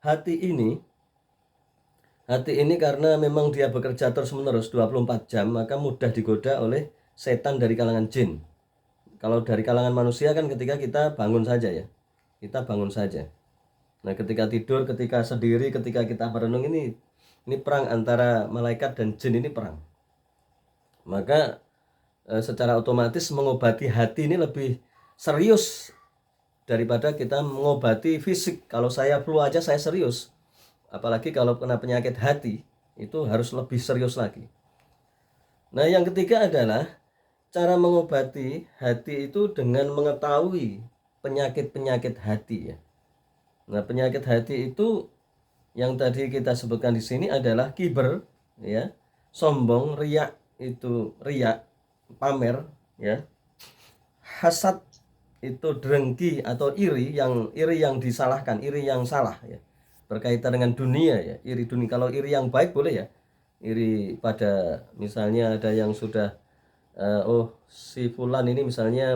hati ini hati ini karena memang dia bekerja terus-menerus 24 jam, maka mudah digoda oleh setan dari kalangan jin. Kalau dari kalangan manusia kan ketika kita bangun saja ya. Kita bangun saja. Nah, ketika tidur, ketika sendiri, ketika kita merenung, ini perang antara malaikat dan jin, ini perang. Maka secara otomatis mengobati hati ini lebih serius daripada kita mengobati fisik. Kalau saya flu aja saya serius, apalagi kalau kena penyakit hati, itu harus lebih serius lagi. Nah, yang ketiga adalah cara mengobati hati itu dengan mengetahui penyakit-penyakit hati ya. Nah, penyakit hati itu yang tadi kita sebutkan di sini adalah kiber ya, sombong, riak, itu riak, pamer ya. Hasad itu dengki atau iri yang disalahkan, iri yang salah ya. Berkaitan dengan dunia ya, iri dunia. Kalau iri yang baik boleh ya. Iri pada misalnya ada yang sudah oh si fulan ini misalnya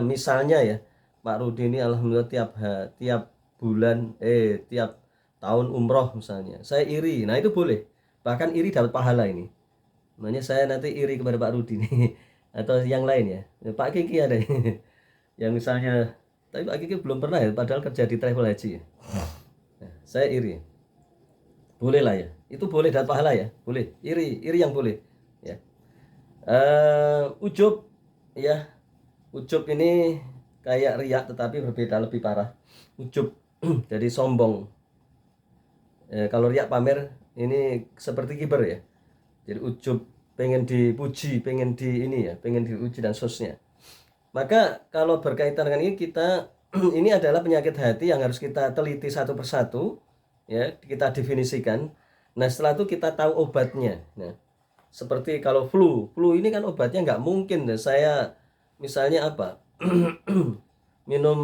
ya, Pak Rudi ini alhamdulillah tiap bulan tiap tahun umroh misalnya. Saya iri. Nah, itu boleh. Bahkan iri dapat pahala ini. Makanya saya nanti iri kepada Pak Rudi nih atau yang lain ya. Pak Kiki ada yang misalnya, tapi Pak Kiki belum pernah ya, padahal kerja di travel haji ya. Nah, saya iri. Boleh lah ya. Itu boleh dapat pahala ya. Boleh. Iri yang boleh ya. Ujub ya. Ujub ini kayak riak tetapi berbeda, lebih parah. Ujub jadi sombong. Kalau riak pamer ini seperti kiber ya. Jadi ujub, pengen dipuji, pengen pengen diuji dan seterusnya. Maka kalau berkaitan dengan ini kita ini adalah penyakit hati yang harus kita teliti satu persatu ya, kita definisikan. Nah, setelah itu kita tahu obatnya. Nah, seperti kalau flu ini kan obatnya nggak mungkin saya misalnya apa minum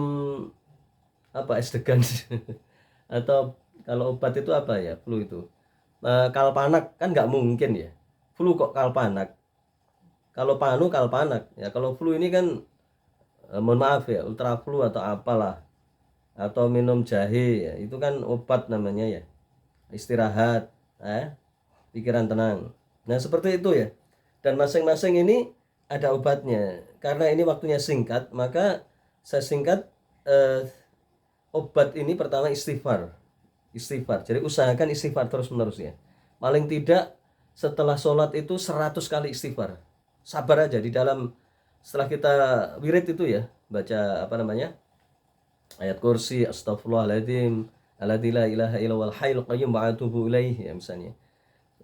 apa es degan atau kalau obat itu apa ya flu itu kalpanak kan nggak mungkin ya. Flu kok kalpanak, kalau panu kalpanak ya. Kalau flu ini kan mohon maaf ya, ultra flu atau apalah, atau minum jahe ya, itu kan obat namanya ya, istirahat pikiran tenang. Nah, seperti itu ya. Dan masing-masing ini ada obatnya. Karena ini waktunya singkat, maka saya singkat obat ini. Pertama istighfar. Istighfar. Jadi usahakan istighfar terus-menerus ya. Paling tidak setelah sholat itu 100 kali istighfar. Sabar aja di dalam, setelah kita wirid itu ya, baca apa namanya? Ayat kursi, astagfirullahaladzim, alladzi la ilaha illallahul hayyul qayyum wa atubu ilaih ya misalnya.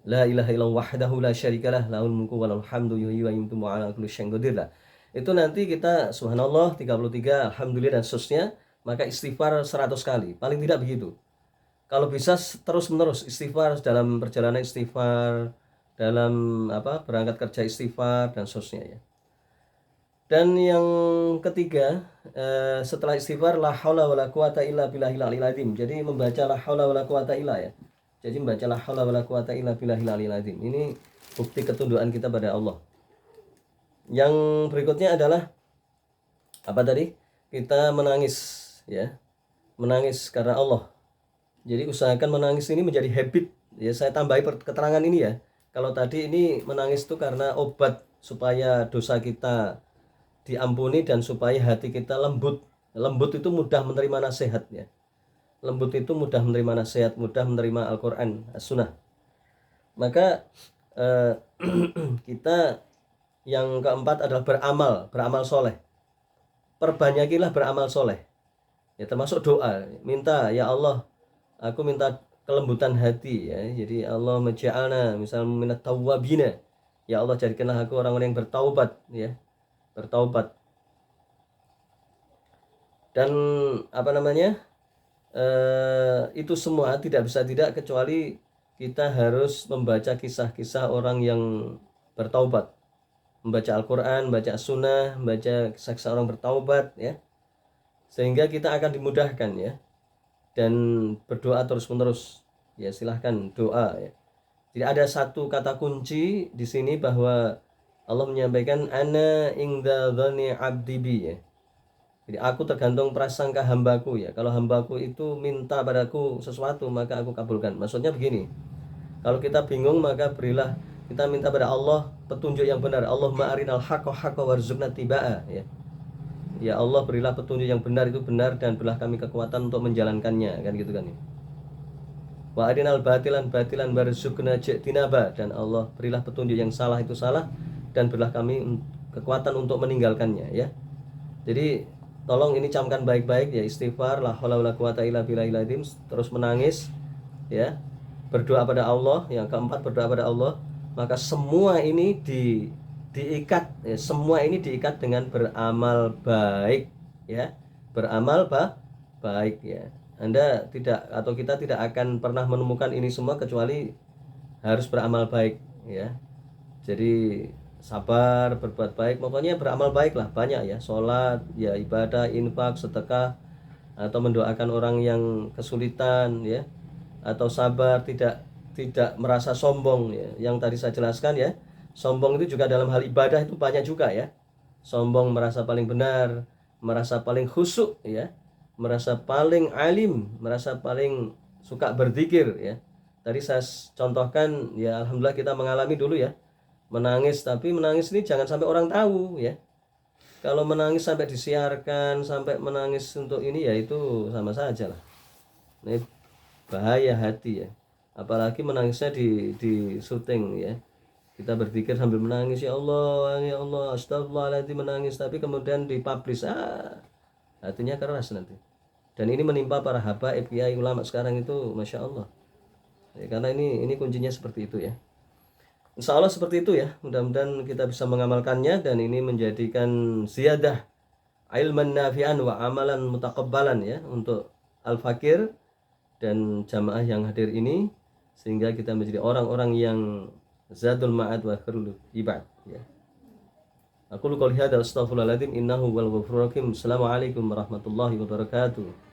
La ilaha illallah wahdahu la syarikalah lahul mulku wa lahul hamdu yuhyi wa yumiitu wa ala kulli syai'in qadir lah. Itu nanti kita subhanallah 33, alhamdulillah dan seterusnya, maka istighfar 100 kali. Paling tidak begitu. Kalau bisa terus menerus istighfar, dalam perjalanan istighfar, dalam apa berangkat kerja istighfar dan seterusnya ya. Dan yang ketiga, setelah istighfar la haula wala quwata illa billahil aliyil azim. Jadi membaca la haula wala quwata illa ya. Jadi membaca la haula wala quwata illa billahil aliyil azim. Ini bukti ketundukan kita pada Allah. Yang berikutnya adalah apa tadi? Kita menangis ya. Menangis karena Allah. Jadi usahakan menangis ini menjadi habit. Ya, saya tambahi keterangan ini ya. Kalau tadi ini menangis itu karena obat supaya dosa kita diampuni dan supaya hati kita lembut. Lembut itu mudah menerima nasihat ya. Lembut itu mudah menerima nasihat, mudah menerima Al-Quran, As-Sunnah. Maka kita yang keempat adalah beramal soleh. Perbanyakilah beramal soleh. Ya, termasuk doa. Minta, ya Allah, aku minta kelembutan hati ya. Jadi Allah menja'alna misal minat tawwabina. Ya Allah, jadikanlah aku orang-orang yang bertaubat ya. Bertaubat. Dan apa namanya? Itu semua tidak bisa tidak kecuali kita harus membaca kisah-kisah orang yang bertaubat, membaca Al-Quran, membaca Sunnah, membaca kisah-kisah orang bertaubat ya, sehingga kita akan dimudahkan ya. Dan berdoa terus-menerus ya, silahkan doa ya. Tidak ada satu kata kunci di sini bahwa Allah menyampaikan ana ingda dzani abdi bi ya. Jadi aku tergantung prasangka hambaku ya. Kalau hambaku itu minta padaku sesuatu maka aku kabulkan. Maksudnya begini. Kalau kita bingung maka berilah kita minta pada Allah petunjuk yang benar. Allahumma arinal haqqa haqqa warzuqna tibaa ya. Ya Allah berilah petunjuk yang benar itu benar dan berilah kami kekuatan untuk menjalankannya kan gitu kan ya. Wa arinal batilan batilan warzuqna jtinaba dan Allah berilah petunjuk yang salah itu salah dan berilah kami kekuatan untuk meninggalkannya ya. Jadi tolong ini camkan baik-baik ya, istighfar la haula wala quwata illa billahil azim, terus menangis ya, berdoa pada Allah. Yang keempat berdoa pada Allah. Maka semua ini diikat ya, semua ini diikat dengan beramal baik ya, beramal baik ya. Anda tidak atau kita tidak akan pernah menemukan ini semua kecuali harus beramal baik ya. Jadi sabar, berbuat baik, pokoknya beramal baik lah, banyak ya, sholat, ya ibadah, infak, sedekah, atau mendoakan orang yang kesulitan ya, atau sabar, tidak merasa sombong ya. Yang tadi saya jelaskan ya, sombong itu juga dalam hal ibadah itu banyak juga ya. Sombong merasa paling benar, merasa paling khusyuk ya, merasa paling alim, merasa paling suka berzikir ya. Tadi saya contohkan ya, alhamdulillah kita mengalami dulu ya, menangis, tapi menangis ini jangan sampai orang tahu ya. Kalau menangis sampai disiarkan, sampai menangis untuk ini ya itu sama saja lah. Ini bahaya hati ya. Apalagi menangisnya di syuting ya. Kita berpikir sambil menangis, ya Allah, astagfirullahaladzim, menangis, tapi kemudian dipublish, hatinya keras nanti. Dan ini menimpa para habaib kiai ulama sekarang itu, masya Allah. Ya, karena ini kuncinya seperti itu ya. Insya Allah seperti itu ya. Mudah-mudahan kita bisa mengamalkannya dan ini menjadikan ziyadah ilman nafi'an wa amalan mutakabbalan ya untuk al-fakir dan jamaah yang hadir ini, sehingga kita menjadi orang-orang yang zadul ma'ad wa khairul ibad ya. Aku qouli hadza astaghfirullahaladzim innahu wal ghafurur rahim. Assalamualaikum warahmatullahi wabarakatuh.